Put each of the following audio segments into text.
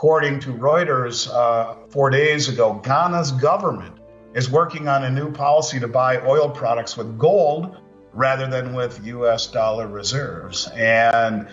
According to Reuters 4 days ago, Ghana's government is working on a new policy to buy oil products with gold rather than with U.S. dollar reserves. And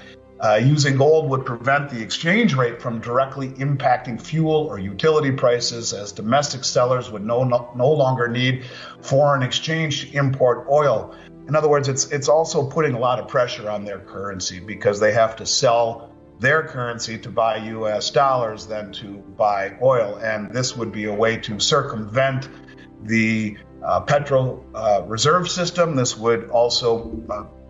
using gold would prevent the exchange rate from directly impacting fuel or utility prices, as domestic sellers would no longer need foreign exchange to import oil. In other words, it's also putting a lot of pressure on their currency because they have to sell their currency to buy U.S. dollars than to buy oil. And this would be a way to circumvent the Petro reserve system. This would also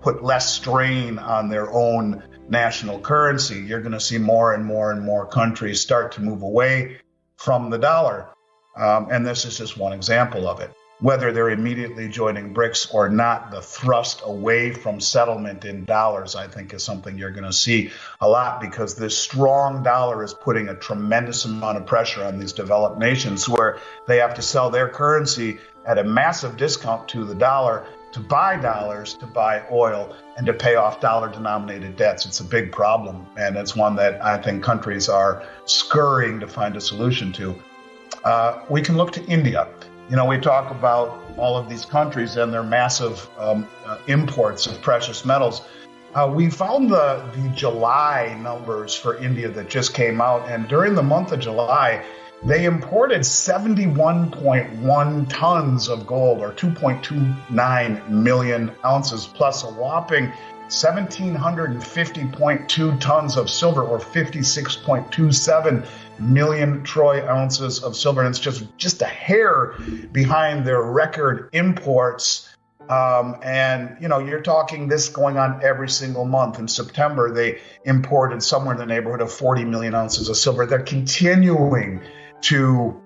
put less strain on their own national currency. You're going to see more and more and more countries start to move away from the dollar. And this is just one example of it. Whether they're immediately joining BRICS or not, the thrust away from settlement in dollars, I think, is something you're going to see a lot, because this strong dollar is putting a tremendous amount of pressure on these developed nations where they have to sell their currency at a massive discount to the dollar to buy dollars, to buy oil, and to pay off dollar-denominated debts. It's a big problem, and it's one that I think countries are scurrying to find a solution to. We can look to India. You know, we talk about all of these countries and their massive imports of precious metals. We found the July numbers for India that just came out, and during the month of July, they imported 71.1 tons of gold, or 2.29 million ounces, plus a whopping 1,750.2 tons of silver, or 56.27 million troy ounces of silver. And it's just a hair behind their record imports. And, you know, you're talking this going on every single month. In September, they imported somewhere in the neighborhood of 40 million ounces of silver. They're continuing to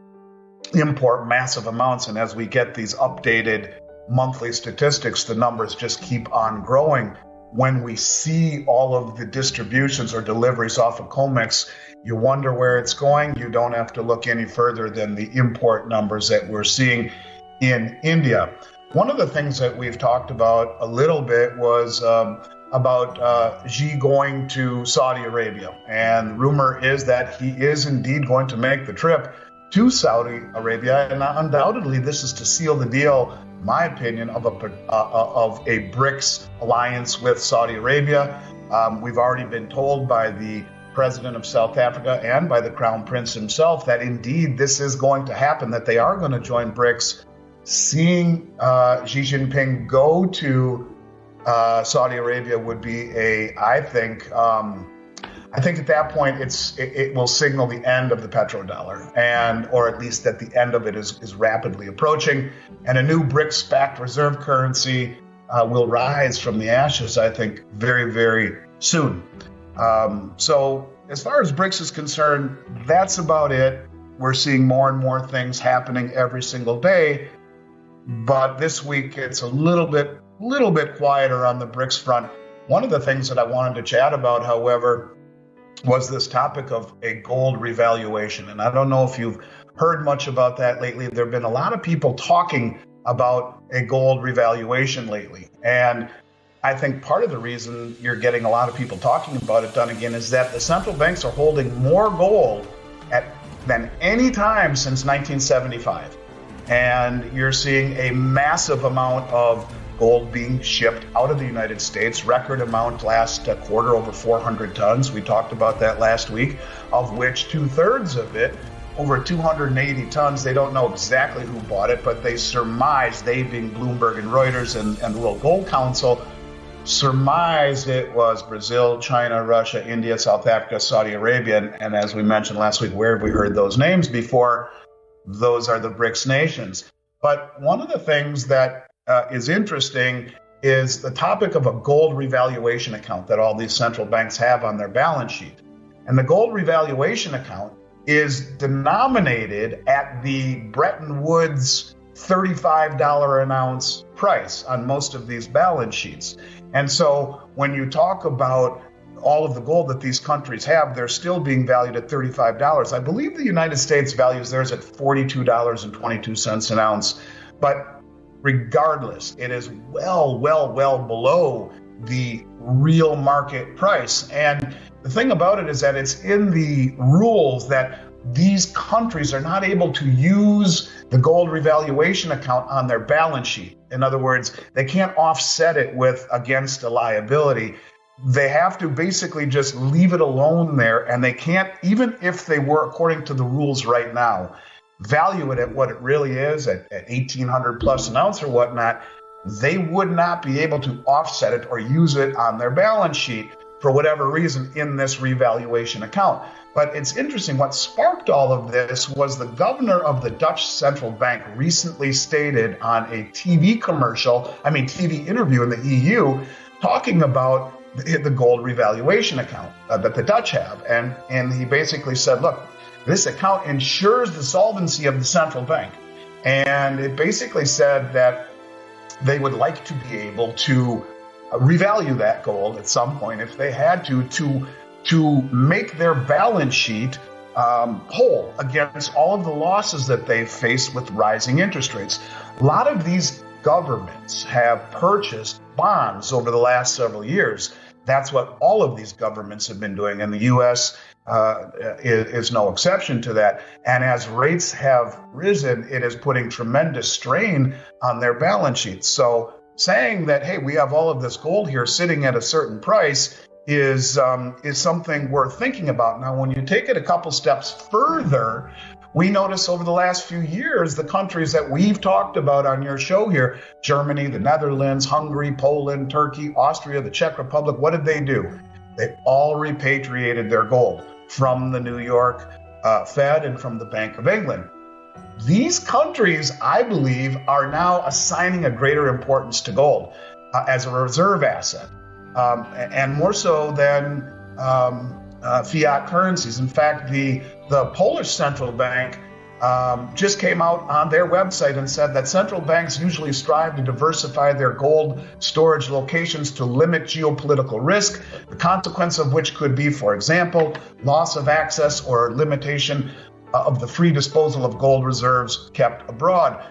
import massive amounts. And as we get these updated monthly statistics, the numbers just keep on growing. When we see all of the distributions or deliveries off of COMEX, you wonder where it's going. You don't have to look any further than the import numbers that we're seeing in India. One of the things that we've talked about a little bit was about Xi going to Saudi Arabia. And rumor is that he is indeed going to make the trip to Saudi Arabia. And undoubtedly, this is to seal the deal, my opinion, of a BRICS alliance with Saudi Arabia. We've already been told by the president of South Africa and by the Crown Prince himself that indeed this is going to happen, that they are going to join BRICS. Seeing Xi Jinping go to Saudi Arabia would be I think at that point it will signal the end of the petrodollar, or at least that the end of it is rapidly approaching, and a new BRICS-backed reserve currency will rise from the ashes, I think, very, very soon. So as far as BRICS is concerned, that's about it. We're seeing more and more things happening every single day, but this week it's a little bit quieter on the BRICS front. One of the things that I wanted to chat about, however, was this topic of a gold revaluation. And I don't know if you've heard much about that lately. There have been a lot of people talking about a gold revaluation lately. And I think part of the reason you're getting a lot of people talking about it, Dunnigan, is that the central banks are holding more gold than any time since 1975. And you're seeing a massive amount of gold being shipped out of the United States, record amount last quarter, over 400 tons. We talked about that last week, of which 2/3 of it, over 280 tons, they don't know exactly who bought it, but they surmise, they being Bloomberg and Reuters and the World Gold Council, surmised it was Brazil, China, Russia, India, South Africa, Saudi Arabia. And as we mentioned last week, where have we heard those names before? Those are the BRICS nations. But one of the things that is interesting is the topic of a gold revaluation account that all these central banks have on their balance sheet. And the gold revaluation account is denominated at the Bretton Woods $35 an ounce price on most of these balance sheets. And so when you talk about all of the gold that these countries have, they're still being valued at $35. I believe the United States values theirs at $42.22 an ounce. But regardless, it is well below the real market price. And the thing about it is that it's in the rules that these countries are not able to use the gold revaluation account on their balance sheet. In other words, they can't offset it with against a liability. They have to basically just leave it alone there, and they can't, even if they were, according to the rules right now, value it at what it really is, at 1,800 plus an ounce or whatnot, they would not be able to offset it or use it on their balance sheet for whatever reason in this revaluation account. But it's interesting, what sparked all of this was the governor of the Dutch central bank recently stated on a TV interview in the EU, talking about the gold revaluation account that the Dutch have. And he basically said, look, this account ensures the solvency of the central bank. And it basically said that they would like to be able to revalue that gold at some point if they had to make their balance sheet whole against all of the losses that they've faced with rising interest rates. A lot of these governments have purchased bonds over the last several years. That's what all of these governments have been doing, and the U.S. Is no exception to that. And as rates have risen, it is putting tremendous strain on their balance sheets. So saying that, hey, we have all of this gold here sitting at a certain price is something worth thinking about. Now, when you take it a couple steps further, we notice over the last few years, the countries that we've talked about on your show here, Germany, the Netherlands, Hungary, Poland, Turkey, Austria, the Czech Republic, what did they do? They all repatriated their gold from the New York Fed and from the Bank of England. These countries, I believe, are now assigning a greater importance to gold as a reserve asset, and more so than fiat currencies. In fact, the Polish central bank just came out on their website and said that central banks usually strive to diversify their gold storage locations to limit geopolitical risk, the consequence of which could be, for example, loss of access or limitation of the free disposal of gold reserves kept abroad.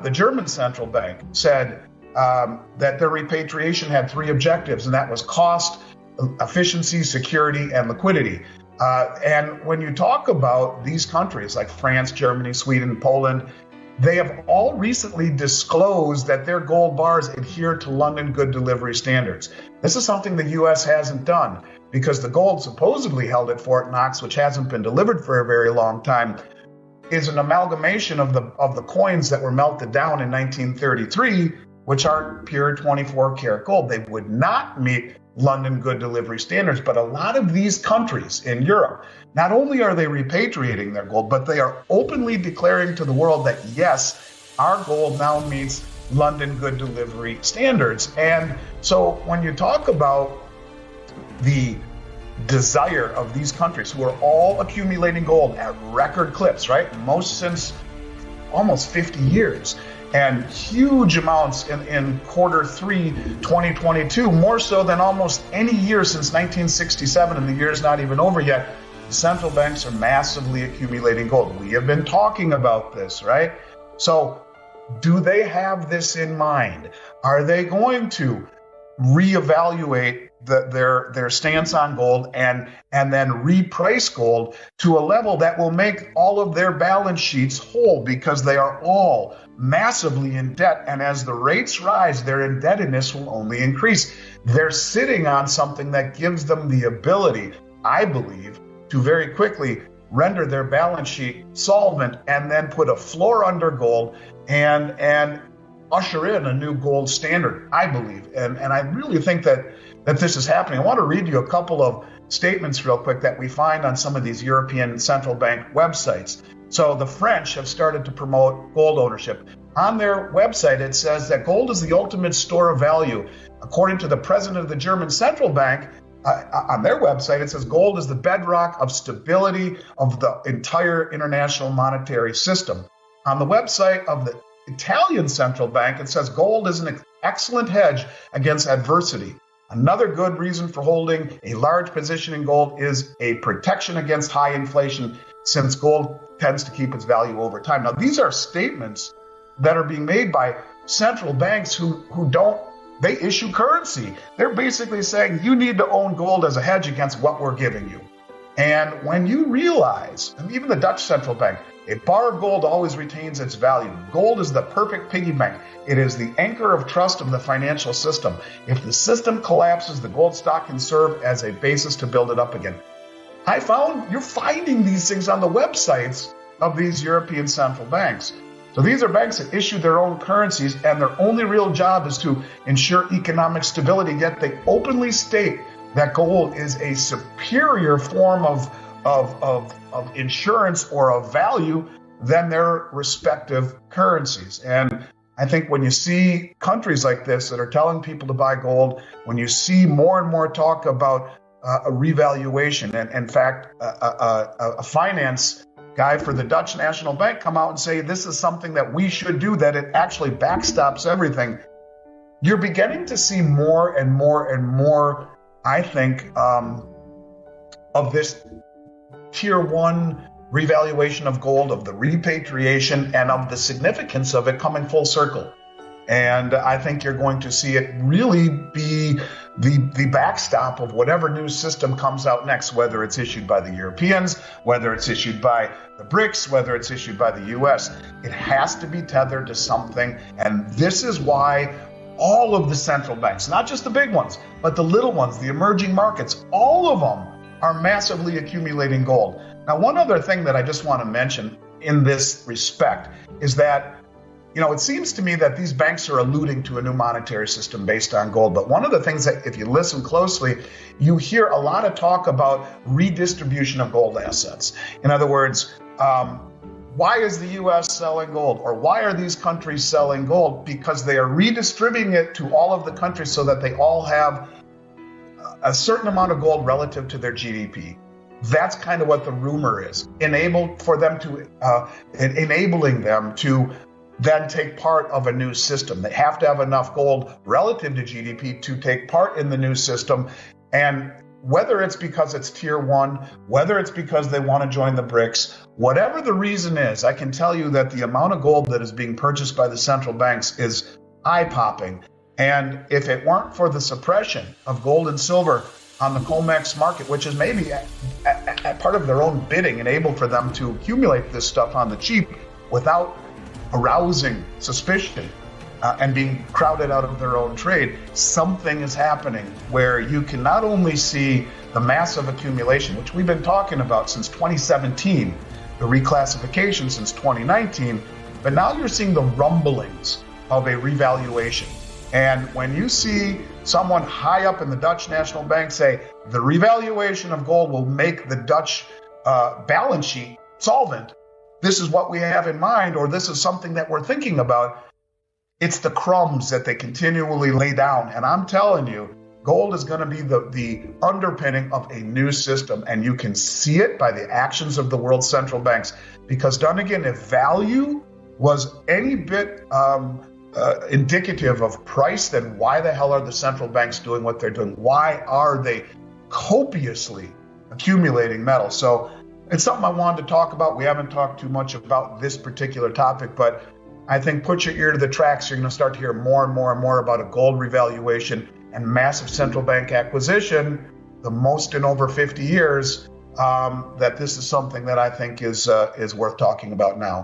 The German central bank said that their repatriation had three objectives, and that was cost, efficiency, security, and liquidity. And when you talk about these countries like France, Germany, Sweden, Poland, they have all recently disclosed that their gold bars adhere to London Good Delivery Standards. This is something the U.S. hasn't done because the gold supposedly held at Fort Knox, which hasn't been delivered for a very long time, is an amalgamation of the coins that were melted down in 1933, which aren't pure 24-karat gold. They would not meet London Good Delivery Standards. But a lot of these countries in Europe, not only are they repatriating their gold, but they are openly declaring to the world that, yes, our gold now meets London Good Delivery Standards. And so when you talk about the desire of these countries who are all accumulating gold at record clips, right? Most since almost 50 years. And huge amounts in quarter 3, 2022, more so than almost any year since 1967, and the year's not even over yet. Central banks are massively accumulating gold. We have been talking about this, right? So do they have this in mind? Are they going to reevaluate their stance on gold and then reprice gold to a level that will make all of their balance sheets whole, because they are all massively in debt, and as the rates rise, their indebtedness will only increase. They're sitting on something that gives them the ability, I believe, to very quickly render their balance sheet solvent and then put a floor under gold and usher in a new gold standard, I believe. And I really think that this is happening. I want to read you a couple of statements real quick that we find on some of these European central bank websites. So the French have started to promote gold ownership. On their website, it says that gold is the ultimate store of value. According to the president of the German central bank, on their website, it says gold is the bedrock of stability of the entire international monetary system. On the website of the Italian central bank, it says gold is an excellent hedge against adversity. Another good reason for holding a large position in gold is a protection against high inflation, since gold tends to keep its value over time. Now, these are statements that are being made by central banks who don't They issue currency. They're basically saying you need to own gold as a hedge against what we're giving you. And when you realize, and even the Dutch central bank, a bar of gold always retains its value. Gold is the perfect piggy bank. It is the anchor of trust of the financial system. If the system collapses, the gold stock can serve as a basis to build it up again. You're finding these things on the websites of these European central banks. So these are banks that issue their own currencies, and their only real job is to ensure economic stability, yet they openly state that gold is a superior form of insurance or of value than their respective currencies. And I think when you see countries like this that are telling people to buy gold, when you see more and more talk about a revaluation, and in fact, a finance guy for the Dutch National Bank come out and say this is something that we should do, that it actually backstops everything, you're beginning to see more and more and more, I think, of this tier one revaluation of gold, of the repatriation, and of the significance of it coming full circle. And I think you're going to see it really be the backstop of whatever new system comes out next, whether it's issued by the Europeans, whether it's issued by the BRICS, whether it's issued by the US. It has to be tethered to something. And this is why all of the central banks, not just the big ones, but the little ones, the emerging markets, all of them are massively accumulating gold. Now, one other thing that I just want to mention in this respect is that, it seems to me that these banks are alluding to a new monetary system based on gold. But one of the things that, if you listen closely, you hear a lot of talk about redistribution of gold assets. In other words, why is the U.S. selling gold, or why are these countries selling gold? Because they are redistributing it to all of the countries so that they all have a certain amount of gold relative to their GDP. That's kind of what the rumor is. Enabling them to then take part of a new system. They have to have enough gold relative to GDP to take part in the new system. And whether it's because it's tier one, whether it's because they want to join the BRICS, whatever the reason is, I can tell you that the amount of gold that is being purchased by the central banks is eye-popping. And if it weren't for the suppression of gold and silver on the COMEX market, which is maybe at part of their own bidding, enable for them to accumulate this stuff on the cheap without arousing suspicion and being crowded out of their own trade, something is happening where you can not only see the massive accumulation, which we've been talking about since 2017, the reclassification since 2019, but now you're seeing the rumblings of a revaluation. And when you see someone high up in the Dutch National Bank say the revaluation of gold will make the Dutch balance sheet solvent, this is what we have in mind, or this is something that we're thinking about, it's the crumbs that they continually lay down. And I'm telling you, gold is going to be the underpinning of a new system. And you can see it by the actions of the world central banks. Because, Dunnigan, if value was any bit indicative of price, then why the hell are the central banks doing what they're doing? Why are they copiously accumulating metal? So it's something I wanted to talk about. We haven't talked too much about this particular topic, but I think put your ear to the tracks. You're going to start to hear more and more and more about a gold revaluation and massive central bank acquisition, the most in over 50 years, that this is something that I think is worth talking about now.